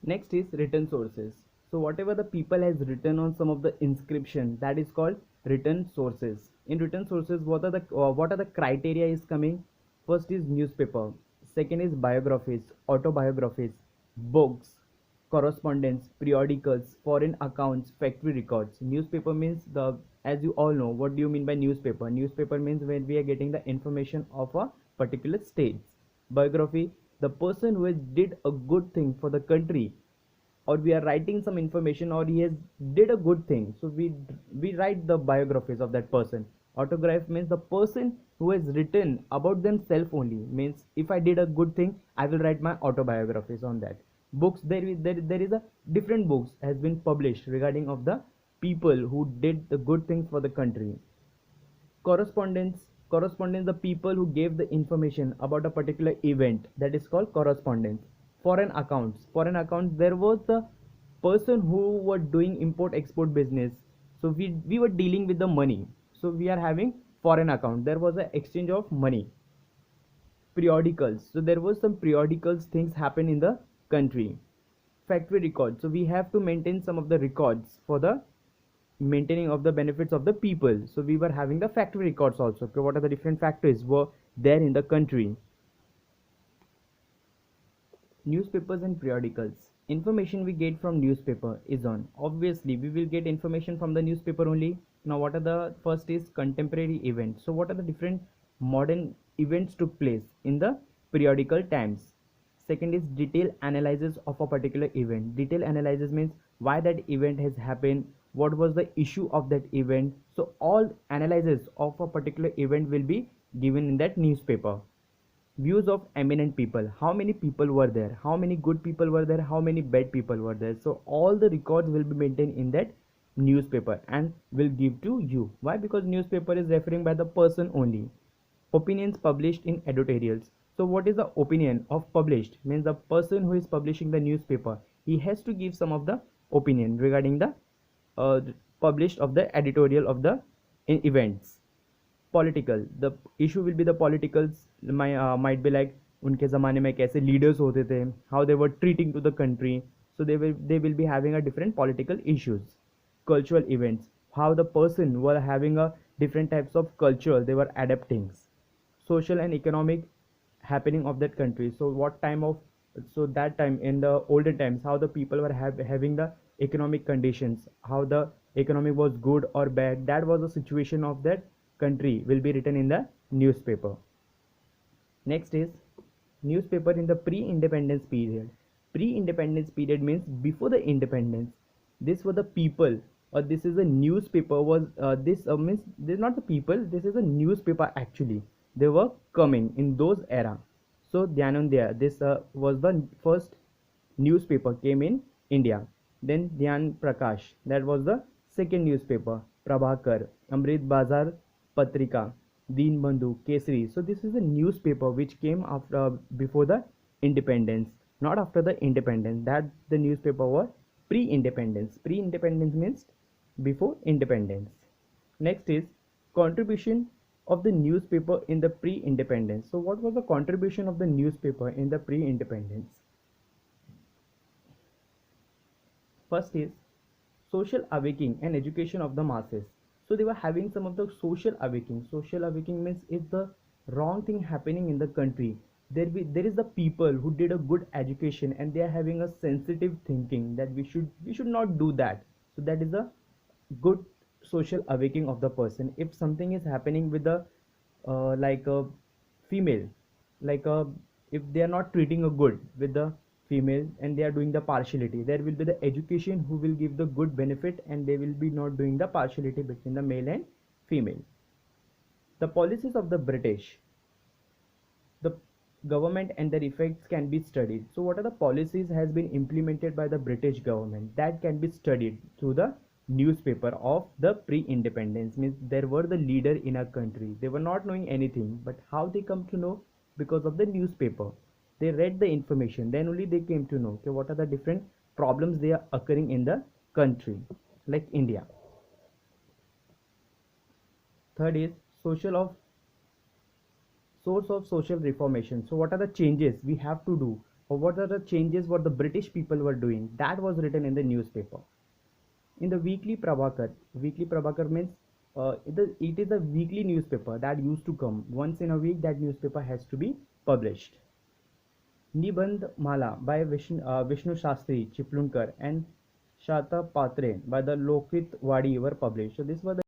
Next is written sources. So whatever the people has written on some of the inscription, that is called written sources. In written sources, what are the criteria is coming? First is newspaper. Second is biographies, autobiographies, books, correspondence, periodicals, foreign accounts, factory records. Newspaper means the, as you all know, what do you mean by newspaper? Newspaper means when we are getting the information of a particular state. Biography, the person who has did a good thing for the country, or we are writing some information, or he has did a good thing, so we write the biographies of that person. Autograph means the person who has written about themselves only, means if I did a good thing, I will write my autobiographies on that. Books, there is a different books has been published regarding of the people who did the good things for the country. Correspondence, the people who gave the information about a particular event, that is called correspondence. Foreign accounts, there was the person who were doing import export business, so we were dealing with the money, so we are having foreign account, there was an exchange of money. Periodicals, so there was some periodicals things happen in the country. Factory records, so we have to maintain some of the records for the maintaining of the benefits of the people, so we were having the factory records also. Okay, what are the different factories were there in the country? Newspapers and periodicals. Information we get from newspaper is on, obviously we will get information from the newspaper only. Now what are the, first is contemporary events, so what are the different modern events took place in the periodical times. Second is detailed analysis of a particular event. Detailed analysis means why that event has happened, what was the issue of that event, so all analysis of a particular event will be given in that newspaper. Views of eminent people, how many people were there, how many good people were there, how many bad people were there, so all the records will be maintained in that newspaper and will give to you. Why? Because newspaper is referring by the person only. Opinions published in editorials, so what is the opinion of published, means the person who is publishing the newspaper, he has to give some of the opinion regarding the uh, published of the editorial of the events. Political, the issue will be the politicals, might be like उनके ज़माने में कैसे leaders होते थे, how they were treating to the country, so they will be having a different political issues. Cultural events, how the person were having a different types of culture they were adapting. Social and economic happening of that country, so what time of, so that time in the olden times, how the people were having the economic conditions, how the economy was good or bad, that was the situation of that country will be written in the newspaper. Next is newspaper in the pre-independence period. Pre-independence period means before the independence. This were the people, or this is a newspaper was this means this is not the people. This is a newspaper actually. They were coming in those era. So Dhyanandia, this was the first newspaper came in India. Then Dhyan Prakash, that was the second newspaper. Prabhakar, Amrit Bazar Patrika, Deen Bandhu, Kesari. So this is a newspaper which came after before the independence, not after the independence. That the newspaper was pre-independence. Pre-independence means before independence. Next is contribution of the newspaper in the pre-independence. So what was the contribution of the newspaper in the pre-independence? First is social awakening and education of the masses. So they were having some of the social awakening. Social awakening means if the wrong thing happening in the country, there is the people who did a good education and they are having a sensitive thinking that we should not do that. So that is a good social awakening of the person. If something is happening with the like a female, like a, if they are not treating a good with the female and they are doing the partiality, there will be the education who will give the good benefit and they will be not doing the partiality between the male and female. The policies of the British, the government and their effects can be studied. So what are the policies has been implemented by the British government, that can be studied through the newspaper of the pre-independence. Means there were the leader in a country, they were not knowing anything, but how they come to know? Because of the newspaper, they read the information, then only they came to know, okay, what are the different problems they are occurring in the country like India. Third is social of source of social reformation. So what are the changes we have to do or what are the changes what the British people were doing, that was written in the newspaper. In the weekly Prabhakar means it is a weekly newspaper that used to come once in a week. That newspaper has to be published. Nibandh Mala by Vishnu Shastri Chiplunkar and Shata Patre by the Lokit Wadi were published. So this was the